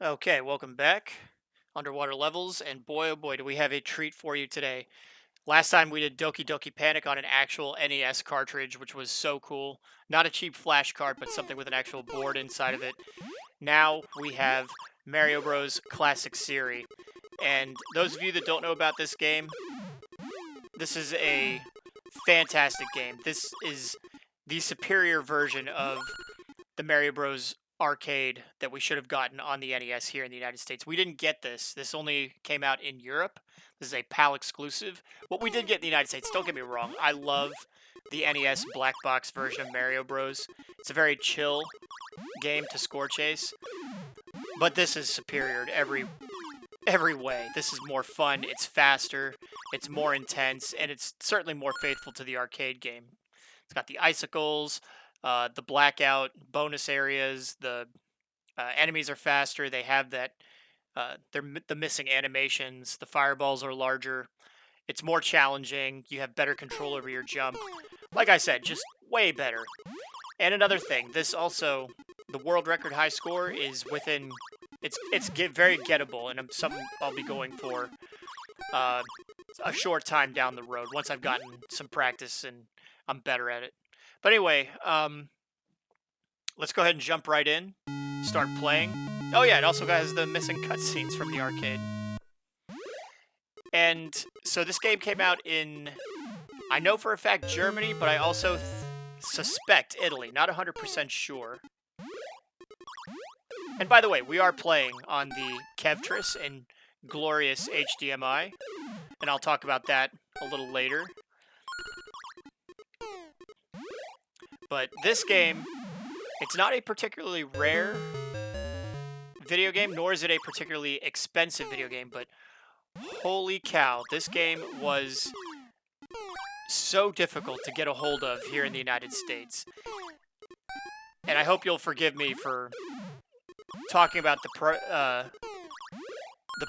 Okay, welcome back. Underwater levels, and boy oh boy, do we have a treat for you today. Last time we did Doki Doki Panic on an actual NES cartridge, which was so cool. Not a cheap flash card, but something with an actual board inside of it. Now we have Mario Bros. Classic Serie. And those of you that don't know about this game, this is a fantastic game. This is the superior version of the Mario Bros. Arcade that we should have gotten on the NES here in the United States. We didn't get this. This only came out in Europe. This is a PAL exclusive. What we did get in the United States, don't get me wrong, I love the NES black box version of Mario Bros. It's a very chill game to score chase, but this is superior to every way. This is more fun, it's faster, it's more intense, and it's certainly more faithful to the arcade game. It's got the icicles, the blackout bonus areas. The enemies are faster. They have that. The missing animations. The fireballs are larger. It's more challenging. You have better control over your jump. Like I said, just way better. And another thing, this also, the world record high score is within. Very gettable, and something I'll be going for a short time down the road once I've gotten some practice and I'm better at it. But anyway, let's go ahead and jump right in. Start playing. Oh yeah, it also has the missing cutscenes from the arcade. And so this game came out in, I know for a fact, Germany, but I also suspect Italy. Not 100% sure. And by the way, we are playing on the Kevtris in glorious HDMI. And I'll talk about that a little later. But this game, it's not a particularly rare video game, nor is it a particularly expensive video game, but holy cow, this game was so difficult to get a hold of here in the United States. And I hope you'll forgive me for talking about the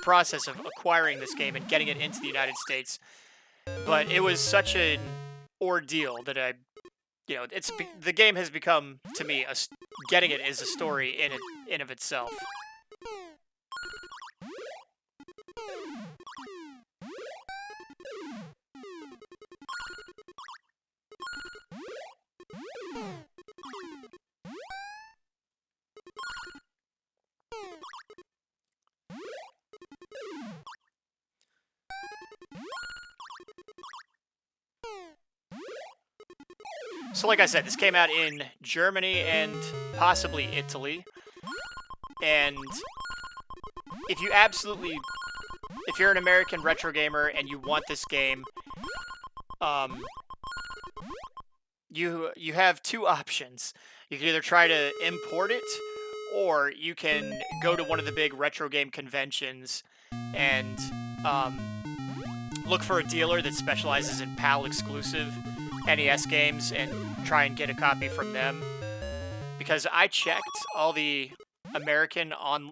process of acquiring this game and getting it into the United States, but it was such an ordeal that the game has become, to me, getting it is a story in of itself. So like I said, this came out in Germany and possibly Italy. And if you're an American retro gamer and you want this game, you have two options. You can either try to import it, or you can go to one of the big retro game conventions and look for a dealer that specializes in PAL exclusive NES games and try and get a copy from them. Because I checked all the American, like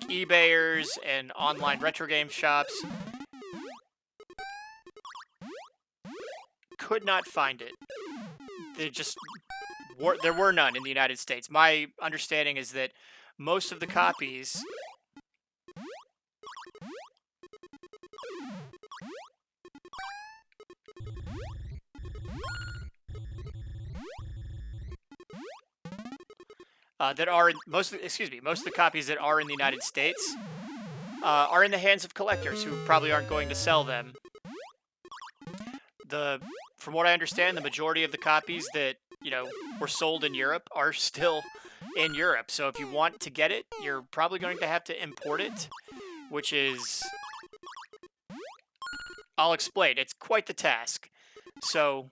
eBayers and online retro game shops. Could not find it. There were none in the United States. My understanding is that most of the copies most of the copies that are in the United States are in the hands of collectors who probably aren't going to sell them. From what I understand, the majority of the copies that were sold in Europe are still in Europe. So if you want to get it, you're probably going to have to import it, which is, I'll explain. It's quite the task. So,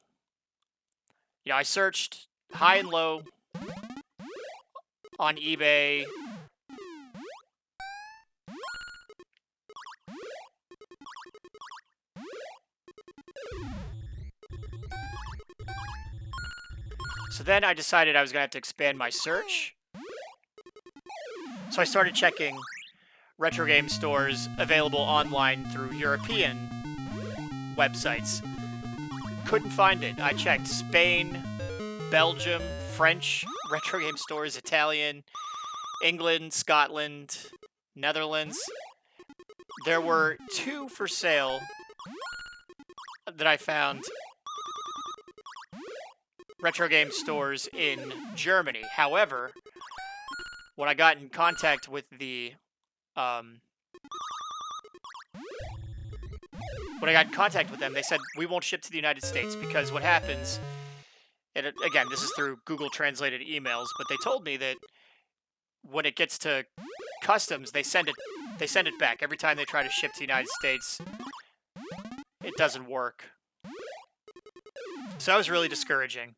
I searched high and low on eBay. So then I decided I was going to have to expand my search. So I started checking retro game stores available online through European websites. Couldn't find it. I checked Spain, Belgium, French retro game stores, Italian, England, Scotland, Netherlands. There were 2 for sale that I found, retro game stores in Germany. However, when I got in contact with the when I got in contact with them, they said we won't ship to the United States because what happens, and again, this is through Google translated emails, but they told me that when it gets to customs, they send it back every time they try to ship to the United States. It doesn't work. So that was really discouraging.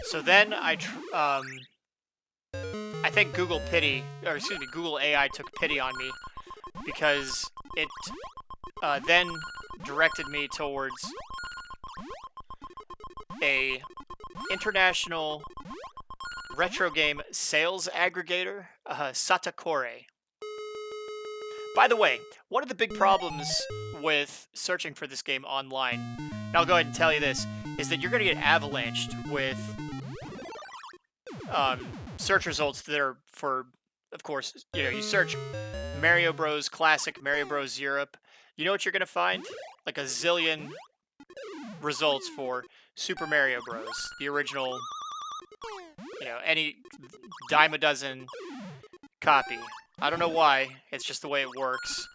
So then I think Google AI took pity on me because it then directed me towards a international retro game sales aggregator, Satakore. By the way, one of the big problems with searching for this game online, and I'll go ahead and tell you this, is that you're going to get avalanched with search results that are for, of course, you search Mario Bros. Classic, Mario Bros. Europe. You know what you're going to find? Like a zillion results for Super Mario Bros. The original, any dime a dozen copy. I don't know why. It's just the way it works.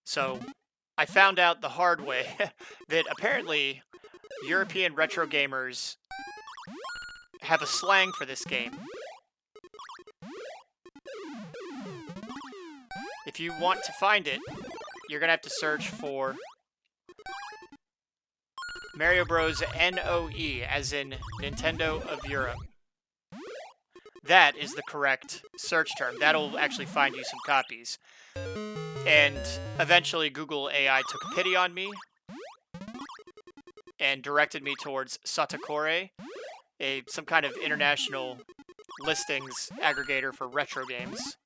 So, I found out the hard way that apparently European retro gamers have a slang for this game. If you want to find it, you're going to have to search for Mario Bros. NOE, as in Nintendo of Europe. That is the correct search term. That'll actually find you some copies. And eventually Google AI took pity on me and directed me towards Satakore, some kind of international listings aggregator for retro games.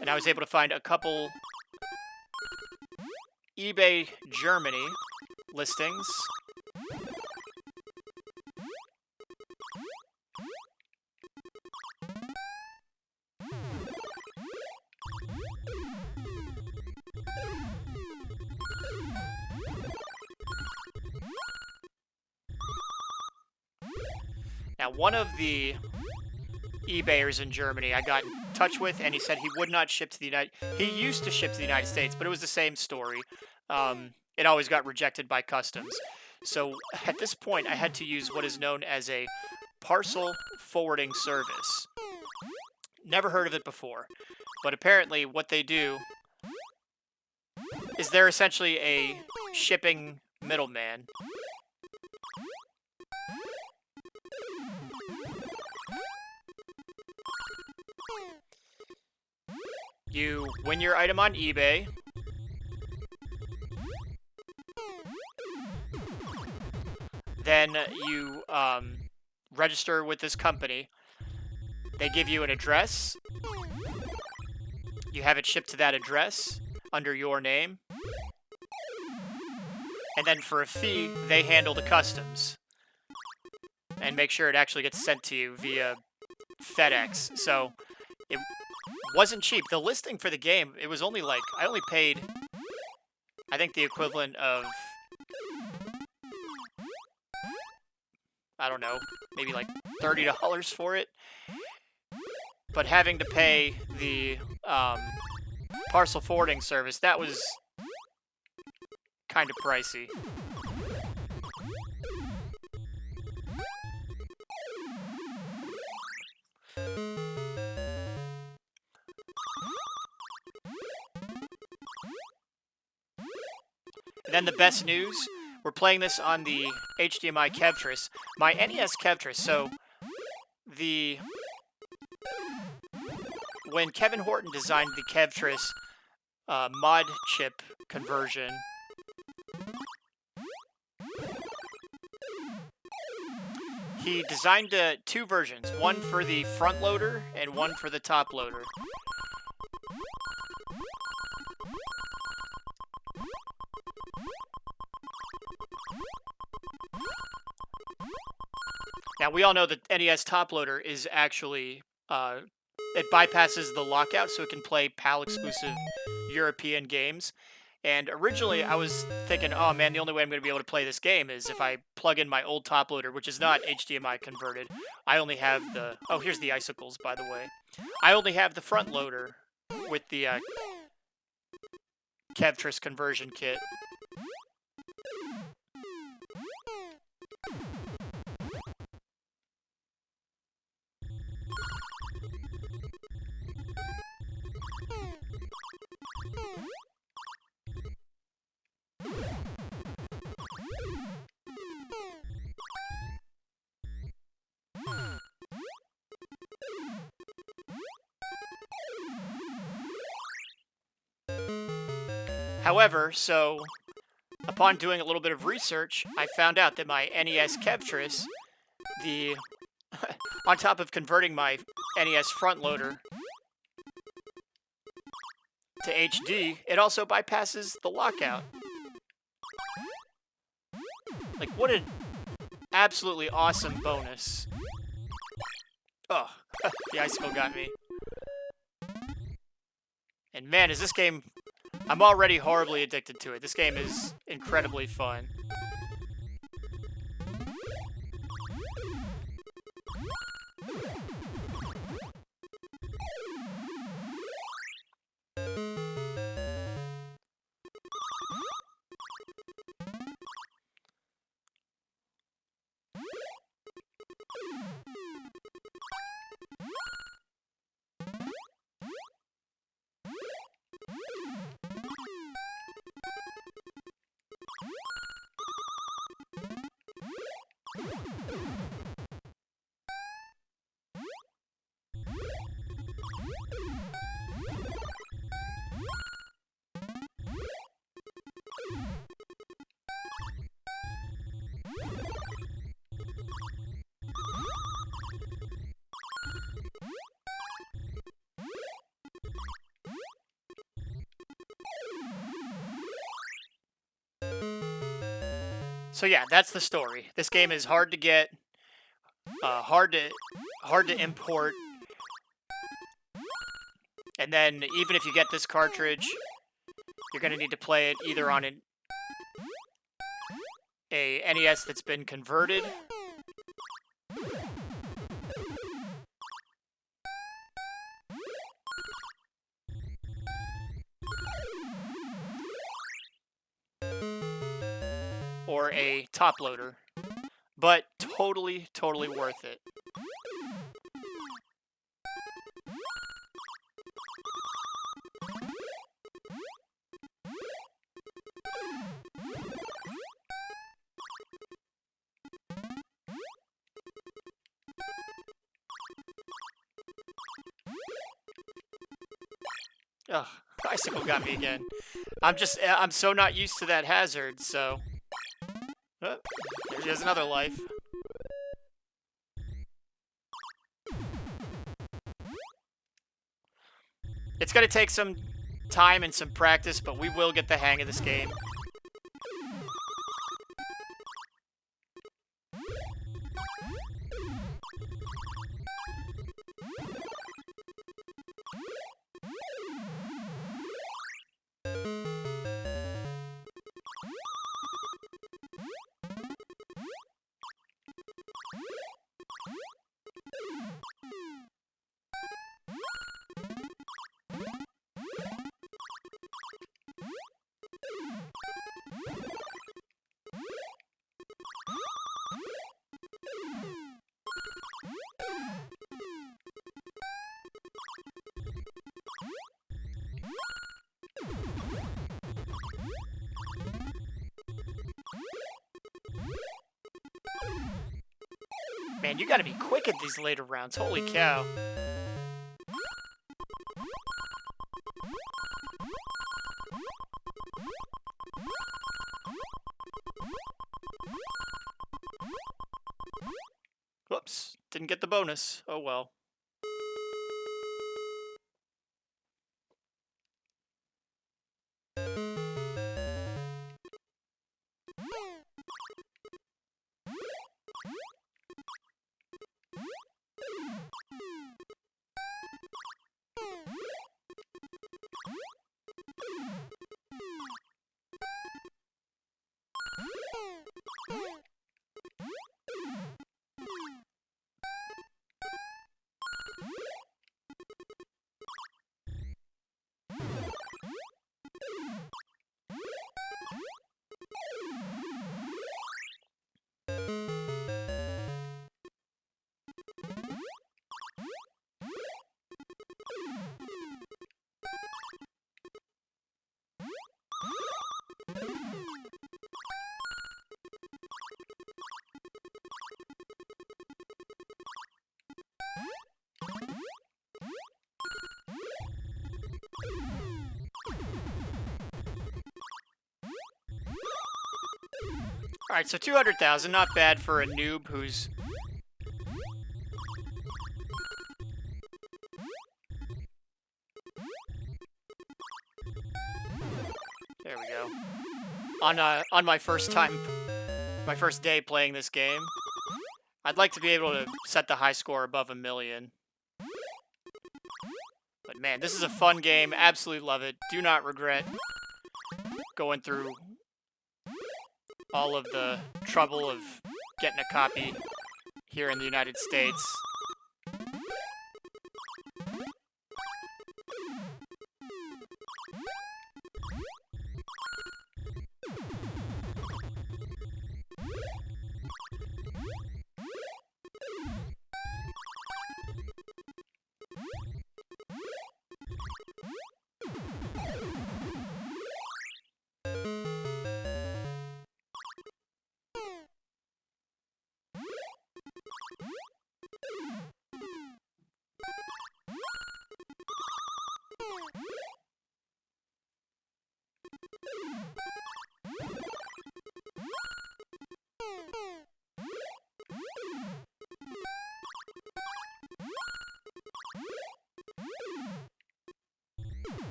And I was able to find a couple eBay Germany listings. Now, one of the eBayers in Germany I got in touch with, and he said he would not ship to the He used to ship to the United States, but it was the same story. It always got rejected by customs. So at this point, I had to use what is known as a parcel forwarding service. Never heard of it before, but apparently what they do is they're essentially a shipping middleman. You win your item on eBay. Then you register with this company. They give you an address. You have it shipped to that address under your name. And then for a fee, they handle the customs and make sure it actually gets sent to you via FedEx. So it wasn't cheap. The listing for the game, it was only like, I only paid, I think the equivalent of, I don't know, maybe like $30 for it. But having to pay the parcel forwarding service, that was kind of pricey. And then the best news, we're playing this on the HDMI Kevtris. My NES Kevtris, so when Kevin Horton designed the Kevtris mod chip conversion, he designed two versions, one for the front loader and one for the top loader. Now, we all know that NES top loader is actually, it bypasses the lockout, so it can play PAL-exclusive European games. And originally, I was thinking, oh man, the only way I'm going to be able to play this game is if I plug in my old top loader, which is not HDMI converted. I only have the... Oh, here's the icicles, by the way. I only have the front loader with the Kevtris conversion kit. However, so upon doing a little bit of research, I found out that my NES Kevtris, on top of converting my NES front loader to HD, it also bypasses the lockout. Like, what an absolutely awesome bonus. Oh, the icicle got me. And man, is this game... I'm already horribly addicted to it. This game is incredibly fun. So yeah, that's the story. This game is hard to get, hard to import, and then even if you get this cartridge, you're going to need to play it either on a NES that's been converted, or a top loader, but totally worth it. Ugh, bicycle got me again. I'm so not used to that hazard, so... Oh, there's another life. It's gonna take some time and some practice, but we will get the hang of this game. Man, you gotta be quick at these later rounds. Holy cow. Didn't get the bonus. Oh well. All right, so 200,000, not bad for a noob who's... There we go. On my first day playing this game, I'd like to be able to set the high score above 1,000,000. But man, this is a fun game. Absolutely love it. Do not regret going through all of the trouble of getting a copy here in the United States.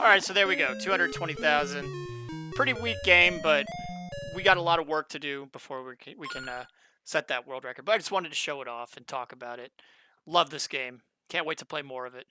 Alright, so there we go. 220,000. Pretty weak game, but we got a lot of work to do before we can set that world record. But I just wanted to show it off and talk about it. Love this game. Can't wait to play more of it.